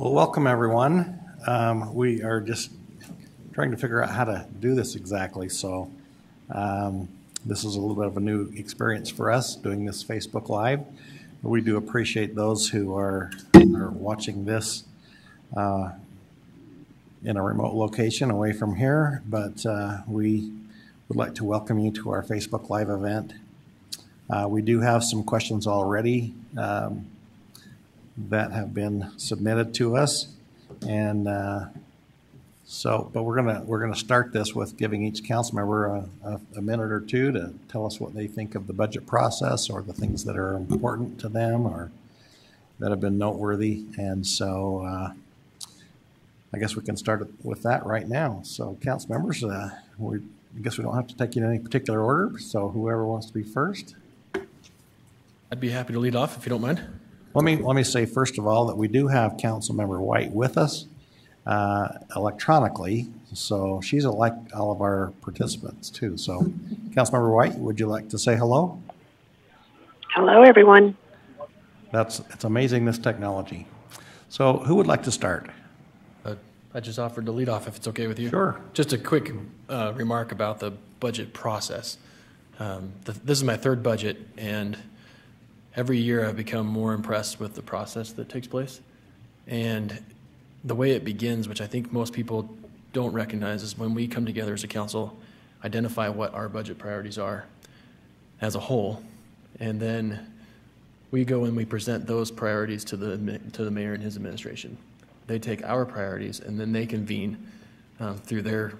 Well, welcome everyone. We are just trying to figure out how to do this exactly. So this is a little bit of a new experience for us doing this Facebook Live. We do appreciate those who are watching this in a remote location away from here, but we would like to welcome you to our Facebook Live event. We do have some questions already that have been submitted to us, and but we're gonna start this with giving each council member a minute or two to tell us what they think of the budget process or the things that are important to them or that have been noteworthy. And so I guess we can start with that right now. So council members, I guess we don't have to take you in any particular order, so whoever wants to be first. I'd be happy to lead off if you don't mind. Let me say first of all that we do have Councilmember White with us electronically, so she's like all of our participants too. So, Councilmember White, would you like to say hello? Hello, everyone. It's amazing, this technology. So, who would like to start? I just offered to lead off if it's okay with you. Sure. Just a quick remark about the budget process. This is my third budget, and every year I've become more impressed with the process that takes place. And the way it begins, which I think most people don't recognize, is when we come together as a council, identify what our budget priorities are as a whole, and then we go and we present those priorities to the mayor and his administration. They take our priorities and then they convene through their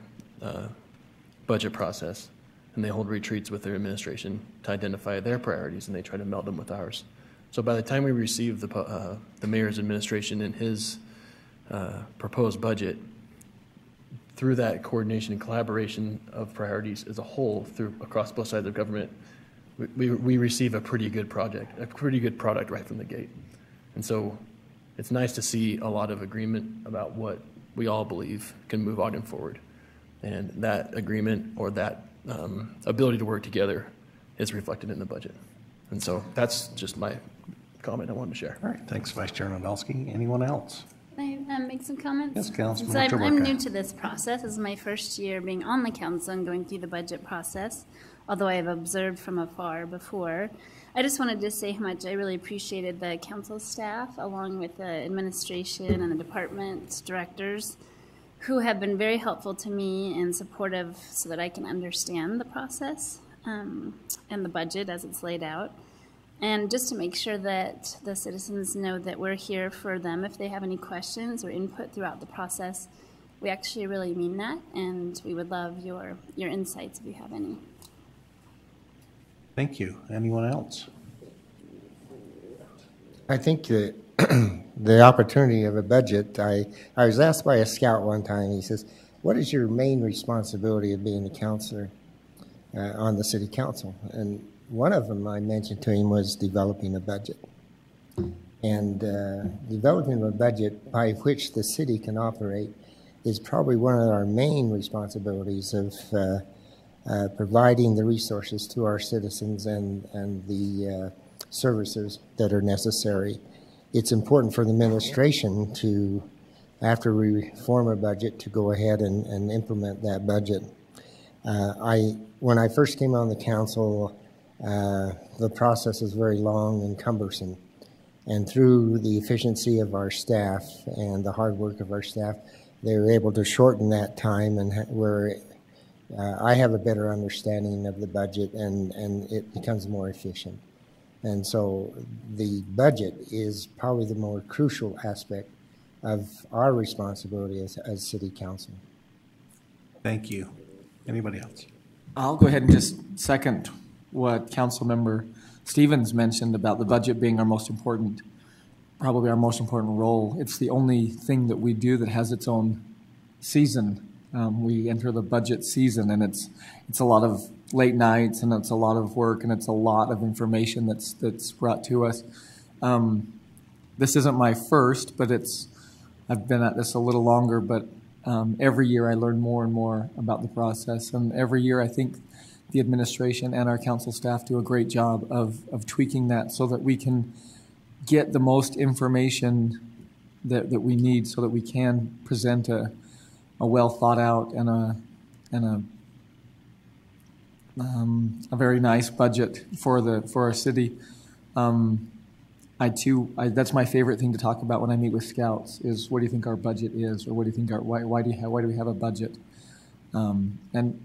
budget process, and they hold retreats with their administration to identify their priorities, and they try to meld them with ours. So by the time we receive the mayor's administration and his proposed budget, through that coordination and collaboration of priorities as a whole across both sides of government, we receive a pretty good product right from the gate. And so it's nice to see a lot of agreement about what we all believe can move Ogden forward. And that agreement or that ability to work together is reflected in the budget. And so that's just my comment I wanted to share. All right, thanks, Vice Chair Nadolski. Anyone else? Can I make some comments? Yes, Councilman. So I'm new to this process. This is my first year being on the council and going through the budget process, although I have observed from afar before. I just wanted to say how much I really appreciated the council staff, along with the administration and the department directors, who have been very helpful to me and supportive so that I can understand the process and the budget as it's laid out. And just to make sure that the citizens know that we're here for them if they have any questions or input throughout the process. We actually really mean that, and we would love your insights if you have any. Thank you. Anyone else? I think that the opportunity of a budget, I was asked by a scout one time, he says, what is your main responsibility of being a counselor on the city council? And one of them I mentioned to him was developing a budget. And developing a budget by which the city can operate is probably one of our main responsibilities of providing the resources to our citizens and the services that are necessary. It's important for the administration to, after we form a budget, to go ahead and implement that budget. When I first came on the council, the process is very long and cumbersome. And through the efficiency of our staff and the hard work of our staff, they were able to shorten that time, and where I have a better understanding of the budget, and it becomes more efficient. And so the budget is probably the more crucial aspect of our responsibility as city council. Thank you. Anybody else? I'll go ahead and just second what Councilmember Stevens mentioned about the budget being probably our most important role. It's the only thing that we do that has its own season. We enter the budget season, and it's a lot of late nights, and it's a lot of work, and it's a lot of information that's brought to us. This isn't my first, but I've been at this a little longer, but every year I learn more and more about the process, and every year I think the administration and our council staff do a great job of tweaking that so that we can get the most information that we need so that we can present a well thought out and a very nice budget for our city. That's my favorite thing to talk about when I meet with scouts is what do you think our budget is, or what do you think why do we have a budget? And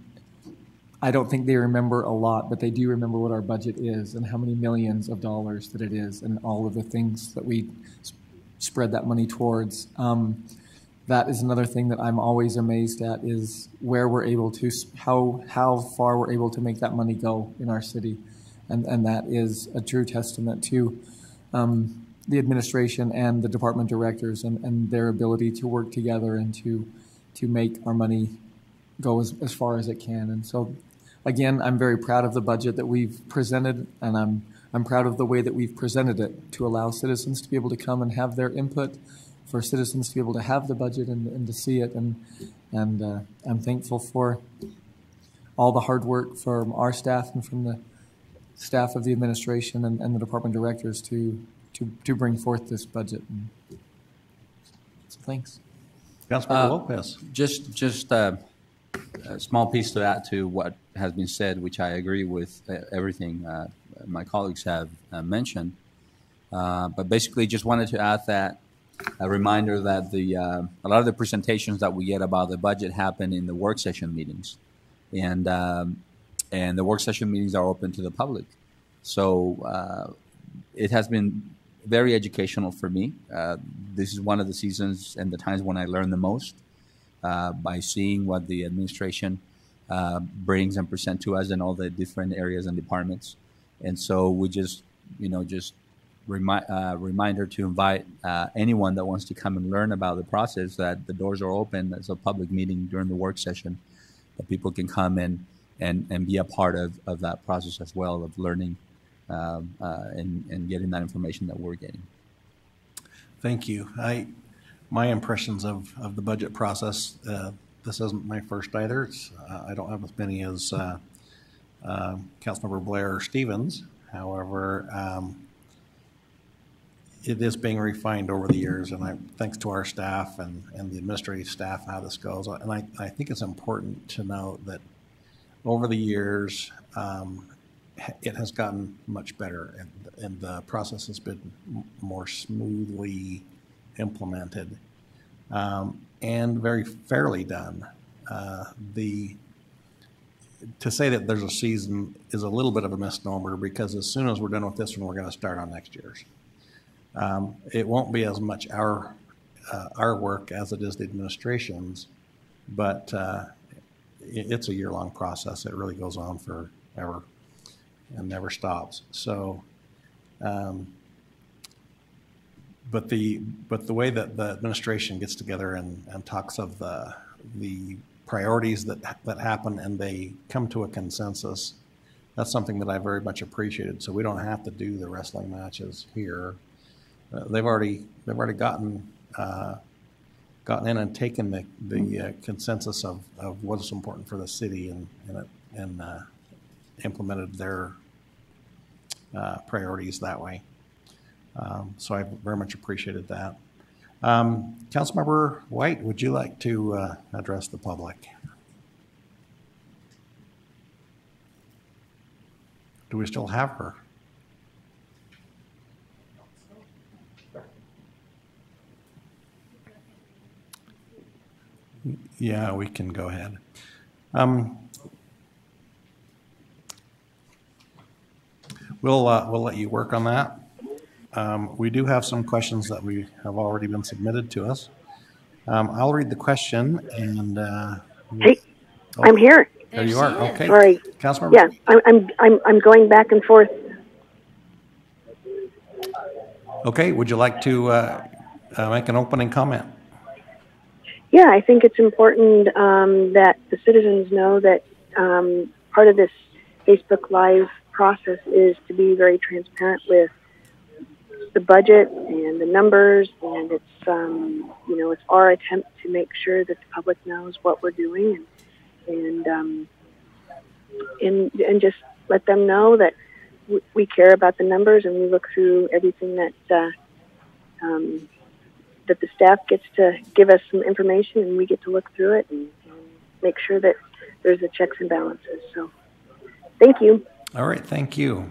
I don't think they remember a lot, but they do remember what our budget is and how many millions of dollars that it is, and all of the things that we spread that money towards. That is another thing that I'm always amazed at is where we're able to, how far we're able to make that money go in our city, and that is a true testament to the administration and the department directors and their ability to work together and to make our money go as far as it can. And so, again, I'm very proud of the budget that we've presented, and I'm proud of the way that we've presented it to allow citizens to be able to come and have their input, for citizens to be able to have the budget and to see it. And I'm thankful for all the hard work from our staff and from the staff of the administration and the department directors to bring forth this budget. So thanks. Councilmember Lopez. Just a small piece to add to what has been said, which I agree with everything my colleagues have mentioned. But basically, just wanted to add that a reminder that a lot of the presentations that we get about the budget happen in the work session meetings, and the work session meetings are open to the public. So it has been very educational for me. This is one of the seasons and the times when I learn the most by seeing what the administration brings and present to us in all the different areas and departments. And so we just reminder to invite anyone that wants to come and learn about the process, that the doors are open as a public meeting during the work session, that people can come and be a part of that process as well, of learning and getting that information that we're getting. Thank you. My impressions of the budget process, this isn't my first either. I don't have as many as Councilmember Blair or Stevens. However, it is being refined over the years, and thanks to our staff and the administrative staff, how this goes. And I think it's important to note that over the years, it has gotten much better, and the process has been more smoothly implemented and very fairly done. To say that there's a season is a little bit of a misnomer, because as soon as we're done with this one, we're going to start on next year's. It won't be as much our work as it is the administration's, but it's a year-long process. It really goes on forever and never stops. So, but the way that the administration gets together and talks of the priorities that happen, and they come to a consensus, that's something that I very much appreciated. So we don't have to do the wrestling matches here. They've already gotten in and taken the consensus of what's important for the city and implemented their priorities that way. So I very much appreciated that. Councilmember White, would you like to address the public? Do we still have her? Yeah, we can go ahead. We'll let you work on that. We do have some questions that have already been submitted to us. I'll read the question, and hey, I'm here. There you are. Okay. Sorry. Councilmember. Yeah, I'm going back and forth. Okay. Would you like to make an opening comment? Yeah, I think it's important that the citizens know that part of this Facebook Live process is to be very transparent with the budget and the numbers, and it's it's our attempt to make sure that the public knows what we're doing, and just let them know that we care about the numbers, and we look through everything that that the staff gets to give us some information and we get to look through it and make sure that there's the checks and balances. So thank you. All right, thank you.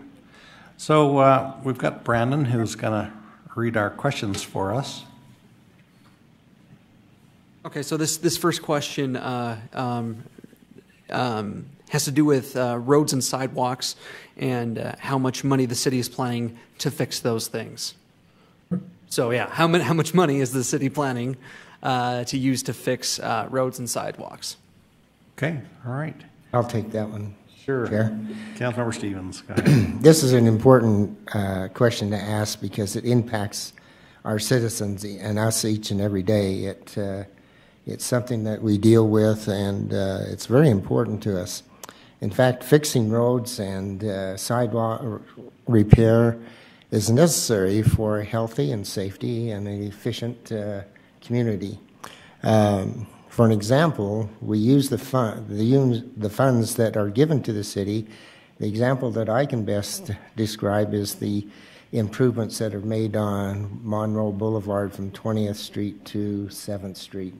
So we've got Brandon who's going to read our questions for us. Okay, so this first question has to do with roads and sidewalks and how much money the city is planning to fix those things. So yeah, how much money is the city planning to use to fix roads and sidewalks? Okay, all right. I'll take that one. Sure. Chair. Councilmember Stevens, go ahead. This is an important question to ask because it impacts our citizens and us each and every day. It's something that we deal with, and it's very important to us. In fact, fixing roads and sidewalk repair is necessary for a healthy and safety and an efficient community. For an example, we use the funds that are given to the city. The example that I can best describe is the improvements that are made on Monroe Boulevard from 20th Street to 7th Street.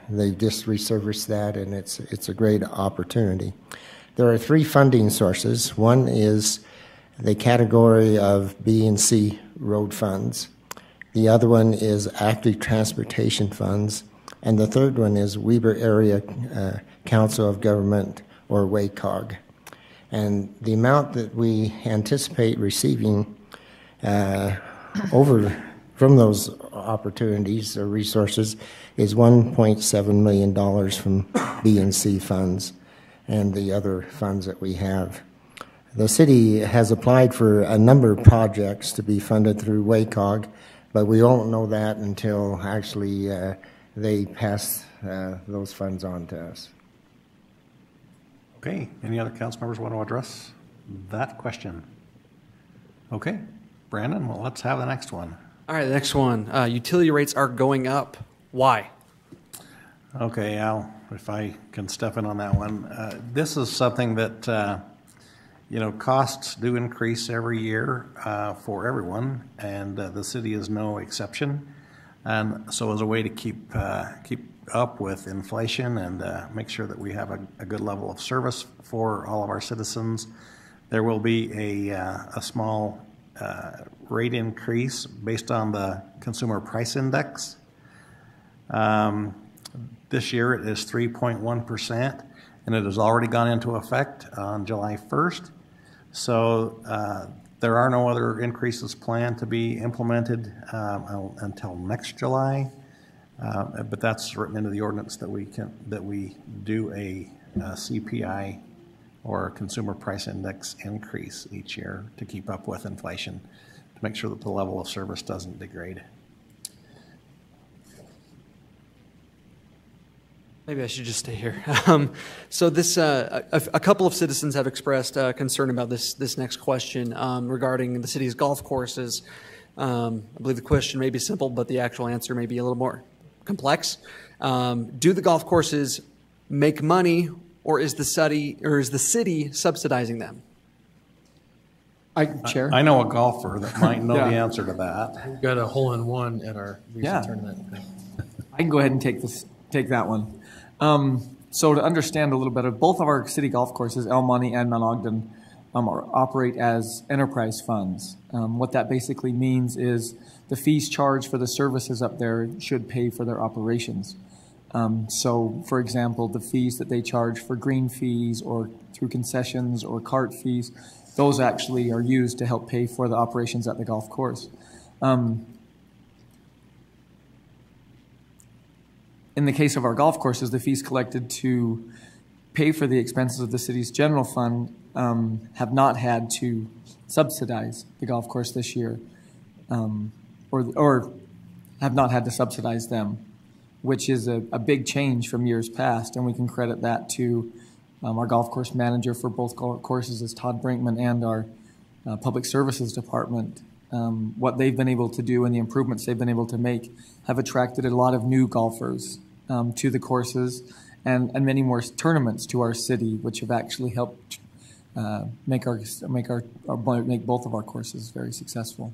They've just resurfaced that, and it's a great opportunity. There are three funding sources. One is the category of B and C road funds. The other one is active transportation funds. And the third one is Weber Area Council of Government, or WACOG. And the amount that we anticipate receiving from those opportunities or resources is $1.7 million from B and C funds and the other funds that we have. The city has applied for a number of projects to be funded through WACOG, but we won't know that until actually they pass those funds on to us. Okay, any other council members want to address that question? Okay, Brandon, well, let's have the next one. All right, the next one. Utility rates are going up. Why? Okay, Al, if I can step in on that one. This is something that, costs do increase every year for everyone, and the city is no exception. And so as a way to keep up with inflation and make sure that we have a good level of service for all of our citizens, there will be a small rate increase based on the Consumer Price Index. This year it is 3.1%, and it has already gone into effect on July 1st. So there are no other increases planned to be implemented until next July, but that's written into the ordinance that we do a CPI or Consumer Price Index increase each year to keep up with inflation, to make sure that the level of service doesn't degrade. Maybe I should just stay here. So this, a couple of citizens have expressed concern about this next question regarding the city's golf courses. I believe the question may be simple, but the actual answer may be a little more complex. Do the golf courses make money, or is the city subsidizing them? Chair? I know a golfer that might know the answer to that. We got a hole-in-one at our recent Yeah. tournament. I can go ahead and take that one. So to understand a little better, both of our city golf courses, El Monte and Mount Ogden, operate as enterprise funds. What that basically means is the fees charged for the services up there should pay for their operations. So, for example, the fees that they charge for green fees or through concessions or cart fees, those actually are used to help pay for the operations at the golf course. In the case of our golf courses, the fees collected to pay for the expenses of the city's general fund have not had to subsidize the golf course this year, or have not had to subsidize them, which is a big change from years past, and we can credit that to our golf course manager for both courses is Todd Brinkman, and our public services department. What they've been able to do and the improvements they've been able to make have attracted a lot of new golfers to the courses, and many more tournaments to our city, which have actually helped make both of our courses very successful.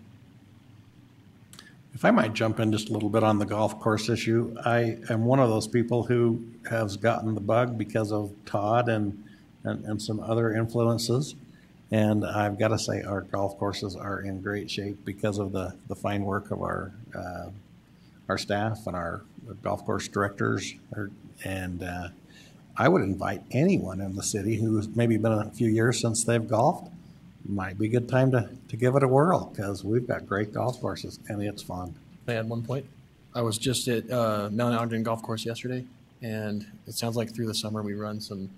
If I might jump in just a little bit on the golf course issue, I am one of those people who has gotten the bug because of Todd and some other influences. And I've got to say, our golf courses are in great shape because of the fine work of our staff and our golf course directors. I would invite anyone in the city who's maybe been a few years since they've golfed. Might be a good time to give it a whirl, because we've got great golf courses and it's fun. I had one point. I was just at Mount Ogden Golf Course yesterday, and it sounds like through the summer we run some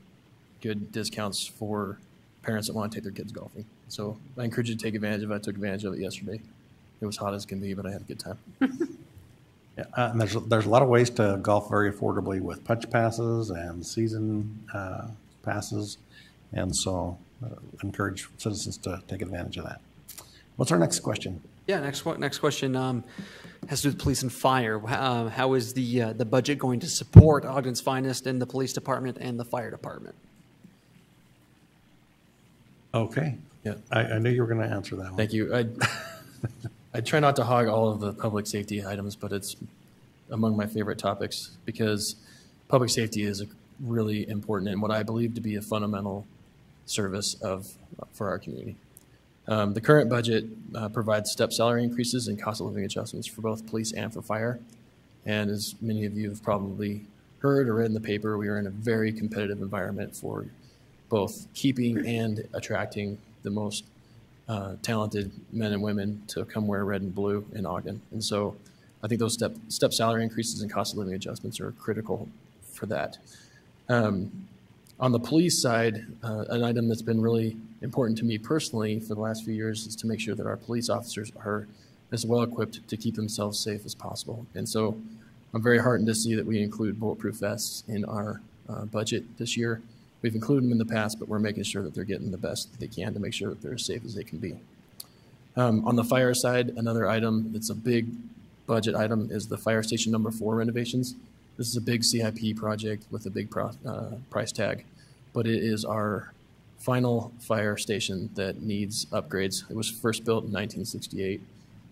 good discounts for parents that want to take their kids golfing. So I encourage you to take advantage of it. I took advantage of it yesterday. It was hot as can be, but I had a good time. Yeah, and there's a lot of ways to golf very affordably with punch passes and season passes, and so encourage citizens to take advantage of that. What's our next question? Yeah, next question has to do with police and fire. How is the budget going to support Ogden's Finest and the police department and the fire department? Okay. Yeah, I knew you were going to answer that one. Thank you. I try not to hog all of the public safety items, but it's among my favorite topics because public safety is really important and what I believe to be a fundamental service for our community. The current budget provides step salary increases and cost of living adjustments for both police and for fire. And as many of you have probably heard or read in the paper, we are in a very competitive environment for both keeping and attracting the most talented men and women to come wear red and blue in Ogden. And so I think those step salary increases and cost of living adjustments are critical for that. On the police side, an item that's been really important to me personally for the last few years is to make sure that our police officers are as well equipped to keep themselves safe as possible. And so I'm very heartened to see that we include bulletproof vests in our budget this year. We've included them in the past, but we're making sure that they're getting the best they can to make sure that they're as safe as they can be. On the fire side, another item that's a big budget item is the fire station number 4 renovations. This is a big CIP project with a big price tag, but it is our final fire station that needs upgrades. It was first built in 1968,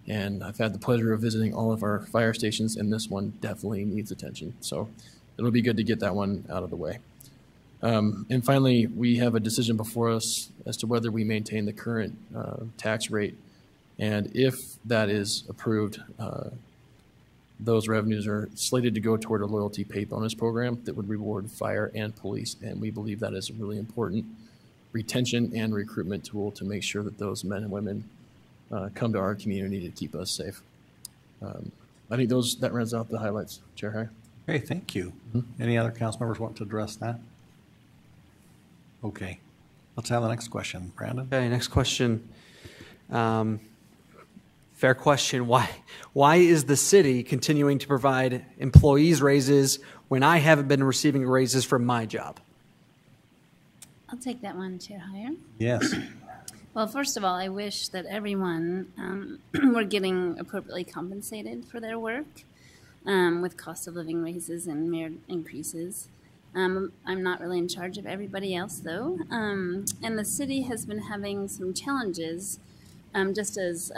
and I've had the pleasure of visiting all of our fire stations, and this one definitely needs attention. So it'll be good to get that one out of the way. And finally, we have a decision before us as to whether we maintain the current tax rate. And if that is approved, those revenues are slated to go toward a loyalty pay bonus program that would reward fire and police. And we believe that is a really important retention and recruitment tool to make sure that those men and women come to our community to keep us safe. I think that rounds out the highlights, Chair Hire. Okay, thank you. Any other council members want to address that? Okay, let's have the next question. Brandon? Okay, next question. Fair question. Why is the city continuing to provide employees raises when I haven't been receiving raises from my job? I'll take that one, Chair Hire. Yes. Well, first of all, I wish that everyone were getting appropriately compensated for their work with cost of living raises and merit increases. I'm not really in charge of everybody else, though. And the city has been having some challenges, just as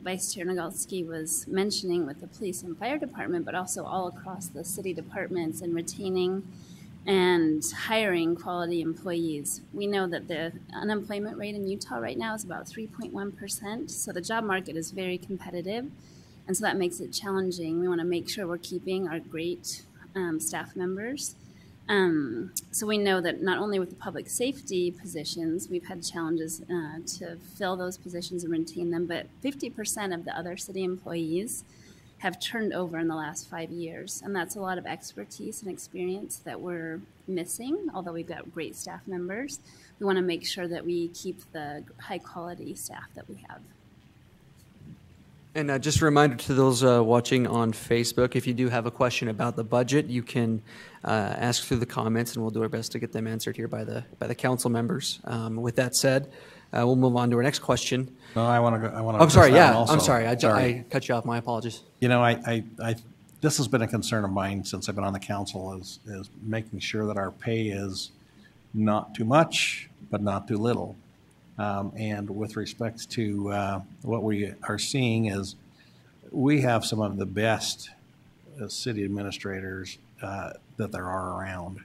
Vice Chair Nagalski was mentioning with the police and fire department, but also all across the city departments and retaining and hiring quality employees. We know that the unemployment rate in Utah right now is about 3.1%, so the job market is very competitive, and so that makes it challenging. We want to make sure we're keeping our great staff members. So we know that not only with the public safety positions, we've had challenges to fill those positions and retain them, but 50% of the other city employees have turned over in the last 5 years. And that's a lot of expertise and experience that we're missing, although we've got great staff members. We want to make sure that we keep the high quality staff that we have. And just a reminder to those watching on Facebook, if you do have a question about the budget, you can ask through the comments, and we'll do our best to get them answered here by the council members. With that said, we'll move on to our next question. No, I want to go. I'm sorry. Yeah, I'm sorry. I cut you off. My apologies. You know, this has been a concern of mine since I've been on the council is making sure that our pay is not too much, but not too little. And with respect to what we are seeing is we have some of the best city administrators that there are around,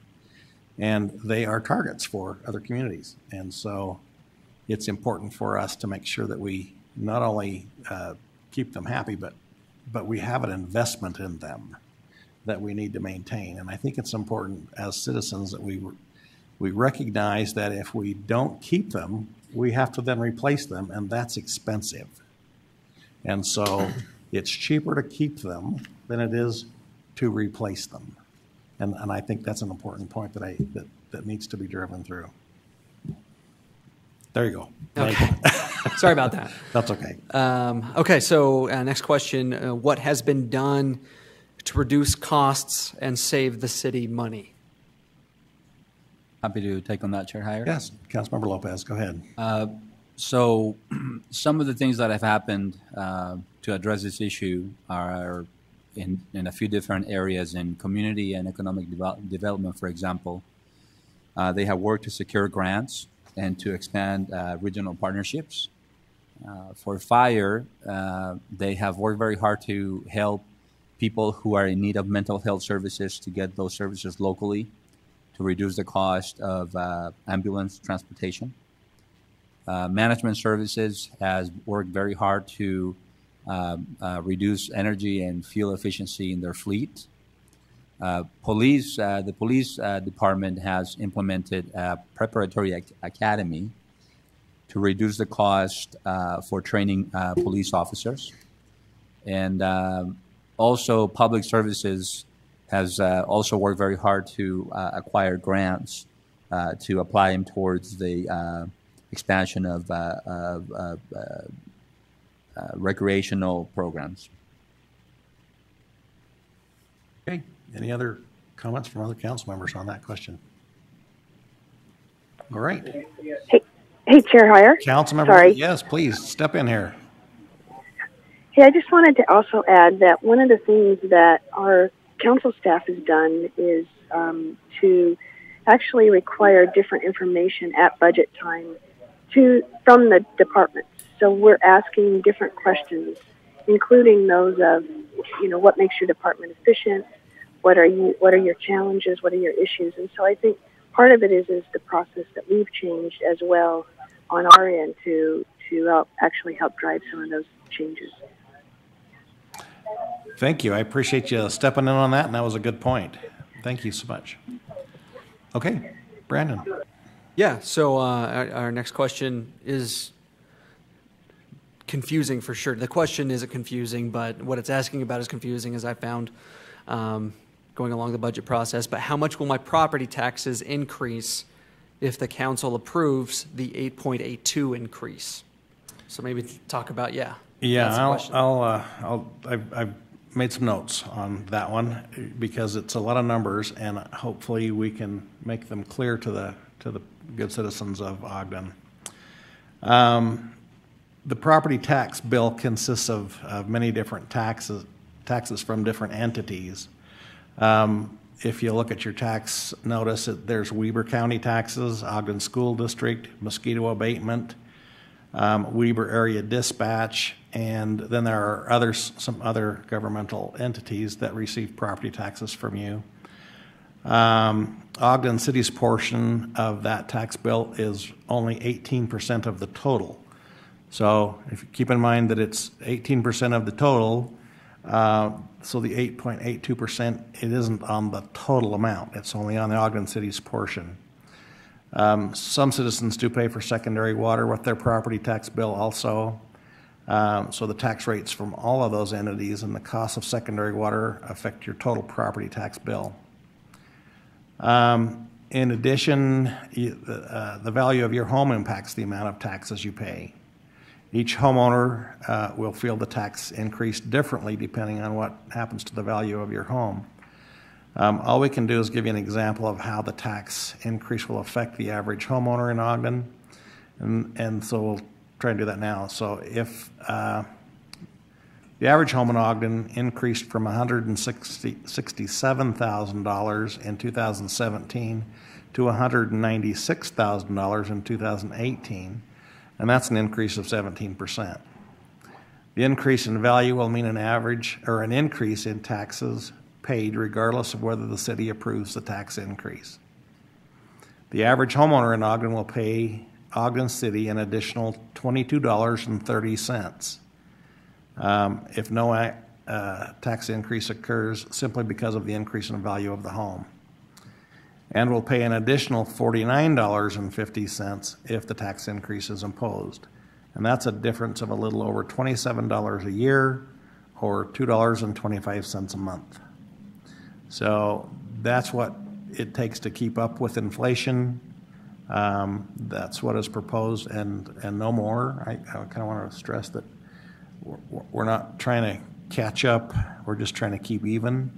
and they are targets for other communities. And so it's important for us to make sure that we not only keep them happy, but we have an investment in them that we need to maintain. And I think it's important as citizens that we recognize that if we don't keep them, we have to then replace them, and that's expensive. And so it's cheaper to keep them than it is to replace them. And I think that's an important point that needs to be driven through. There you go. Okay. Sorry about that. That's okay. Okay, so next question. What has been done to reduce costs and save the city money? Happy to take on that, Chair Heyer. Yes, Councilmember Lopez, go ahead. So some of the things that have happened to address this issue are in a few different areas. In community and economic development, for example. They have worked to secure grants and to expand regional partnerships. For fire, they have worked very hard to help people who are in need of mental health services to get those services locally, to reduce the cost of ambulance transportation. Management Services has worked very hard to reduce energy and fuel efficiency in their fleet. The police department has implemented a preparatory academy to reduce the cost for training police officers. And also Public Services has also worked very hard to acquire grants to apply them towards the expansion of recreational programs. Okay. Any other comments from other council members on that question? All right. Hey, Chair Heyer. Councilmember, Sorry. yes, please step in here. Hey, I just wanted to also add that one of the things that our council staff has done is to actually require different information at budget time from the departments. So we're asking different questions, including those of, what makes your department efficient? What are your challenges? What are your issues? And so I think part of it is the process that we've changed as well on our end to actually help drive some of those changes. Thank you. I appreciate you stepping in on that, and that was a good point. Thank you so much. Okay, Brandon. Yeah, so our next question is confusing for sure. The question isn't confusing, but what it's asking about is confusing, as I found going along the budget process. But how much will my property taxes increase if the council approves the 8.82 increase? So maybe talk about, Yeah, I've made some notes on that one because it's a lot of numbers, and hopefully we can make them clear to the good citizens of Ogden. The property tax bill consists of many different taxes from different entities. If you look at your tax notice, there's Weber County taxes, Ogden School District, mosquito abatement, Weber Area Dispatch, and then there are some other governmental entities that receive property taxes from you. Ogden City's portion of that tax bill is only 18% of the total. So if you keep in mind that it's 18% of the total, so the 8.82%, it isn't on the total amount. It's only on the Ogden City's portion. Some citizens do pay for secondary water with their property tax bill also. So the tax rates from all of those entities and the cost of secondary water affect your total property tax bill. In addition, the value of your home impacts the amount of taxes you pay. Each homeowner will feel the tax increase differently depending on what happens to the value of your home. All we can do is give you an example of how the tax increase will affect the average homeowner in Ogden, and so we'll try and do that now. So if the average home in Ogden increased from $167,000 in 2017 to $196,000 in 2018, and that's an increase of 17%. The increase in value will mean an average or an increase in taxes paid regardless of whether the city approves the tax increase. The average homeowner in Ogden will pay Ogden City an additional $22.30 if no tax increase occurs simply because of the increase in the value of the home, and will pay an additional $49.50 if the tax increase is imposed. And that's a difference of a little over $27 a year or $2.25 a month. So that's what it takes to keep up with inflation. That's what is proposed, and no more. I kind of want to stress that we're not trying to catch up. We're just trying to keep even.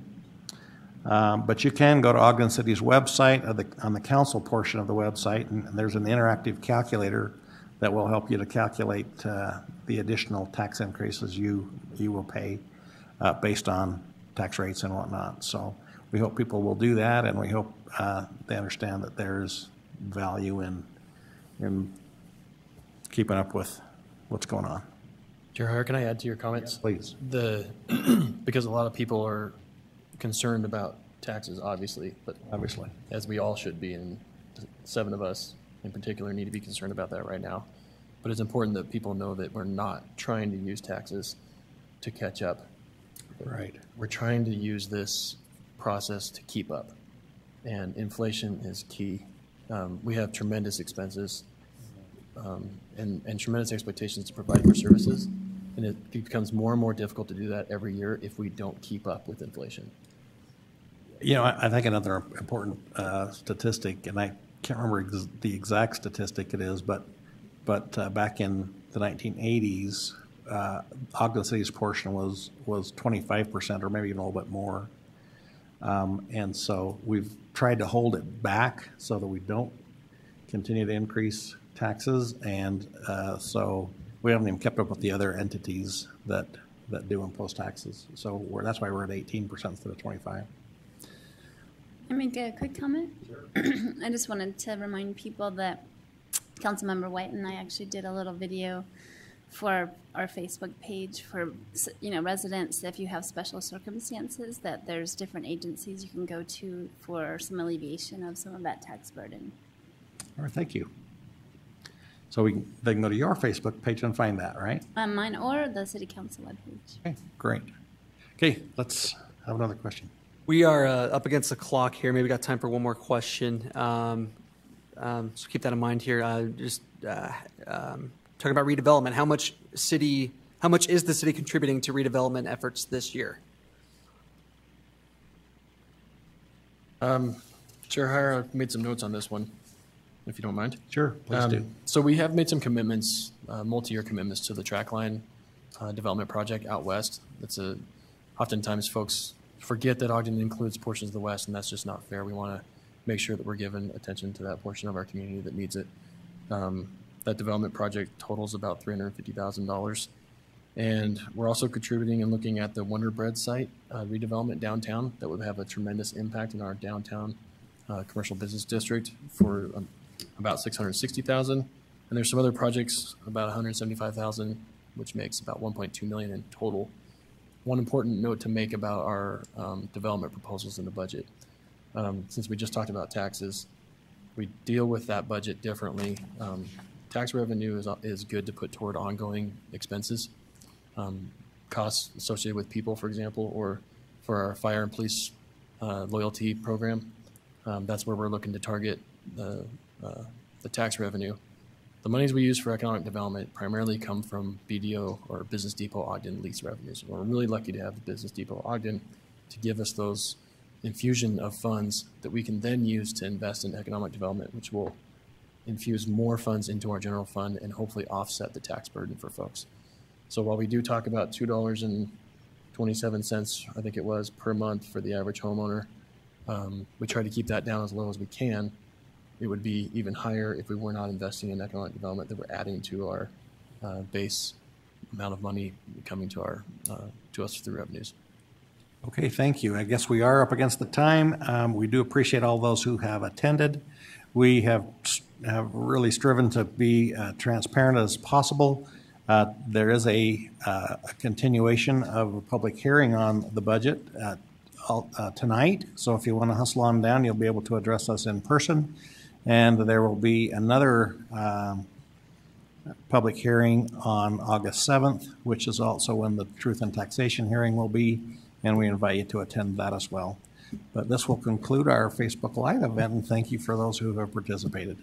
But you can go to Ogden City's website, on the council portion of the website, and there's an interactive calculator that will help you to calculate the additional tax increases you will pay based on tax rates and whatnot. So we hope people will do that, and we hope they understand that there's value in keeping up with what's going on. Chair, can I add to your comments? Yes, please. Because a lot of people are concerned about taxes, obviously, but as we all should be, and 7 of us in particular need to be concerned about that right now. But it's important that people know that we're not trying to use taxes to catch up. Right. We're trying to use this process to keep up, and inflation is key. We have tremendous expenses and tremendous expectations to provide for services, and it becomes more and more difficult to do that every year if we don't keep up with inflation. You know, I think another important statistic, and I can't remember the exact statistic it is, but back in the 1980s, Ogden City's portion was 25%, or maybe even a little bit more. And so we've tried to hold it back so that we don't continue to increase taxes, and so we haven't even kept up with the other entities that do impose taxes. So that's why we're at 18% instead of 25%. I make a quick comment. Sure. I just wanted to remind people that Councilmember White and I actually did a little video for our Facebook page for residents. If you have special circumstances, that there's different agencies you can go to for some alleviation of some of that tax burden. All right, thank you. So they can go to your Facebook page and find that, right? Mine or the City Council webpage. Okay, great. Okay, let's have another question. We are up against the clock here. Maybe got time for one more question. So keep that in mind here. Talking about redevelopment, how much is the city contributing to redevelopment efforts this year? Chair Heyer, I've made some notes on this one, if you don't mind. Sure, please do. So we have made some commitments, multi-year commitments to the trackline development project out west. Oftentimes folks forget that Ogden includes portions of the west, and that's just not fair. We want to make sure that we're giving attention to that portion of our community that needs it. That development project totals about $350,000. And we're also contributing and looking at the Wonder Bread site redevelopment downtown that would have a tremendous impact in our downtown commercial business district for about $660,000. And there's some other projects, about $175,000, which makes about $1.2 million in total. One important note to make about our development proposals in the budget. Since we just talked about taxes, we deal with that budget differently. Tax revenue is good to put toward ongoing expenses, costs associated with people, for example, or for our fire and police loyalty program. That's where we're looking to target the tax revenue. The monies we use for economic development primarily come from BDO or Business Depot Ogden lease revenues. We're really lucky to have the Business Depot Ogden to give us those infusion of funds that we can then use to invest in economic development, which will infuse more funds into our general fund and hopefully offset the tax burden for folks. So while we do talk about $2.27, I think it was, per month for the average homeowner, we try to keep that down as low as we can. It would be even higher if we were not investing in economic development that we're adding to our base amount of money coming to us through revenues. Okay, thank you. I guess we are up against the time. We do appreciate all those who have attended. We have really striven to be transparent as possible. There is a continuation of a public hearing on the budget tonight, so if you want to hustle on down, you'll be able to address us in person. And there will be another public hearing on August 7th, which is also when the Truth and Taxation hearing will be, and we invite you to attend that as well. But this will conclude our Facebook Live event, and thank you for those who have participated.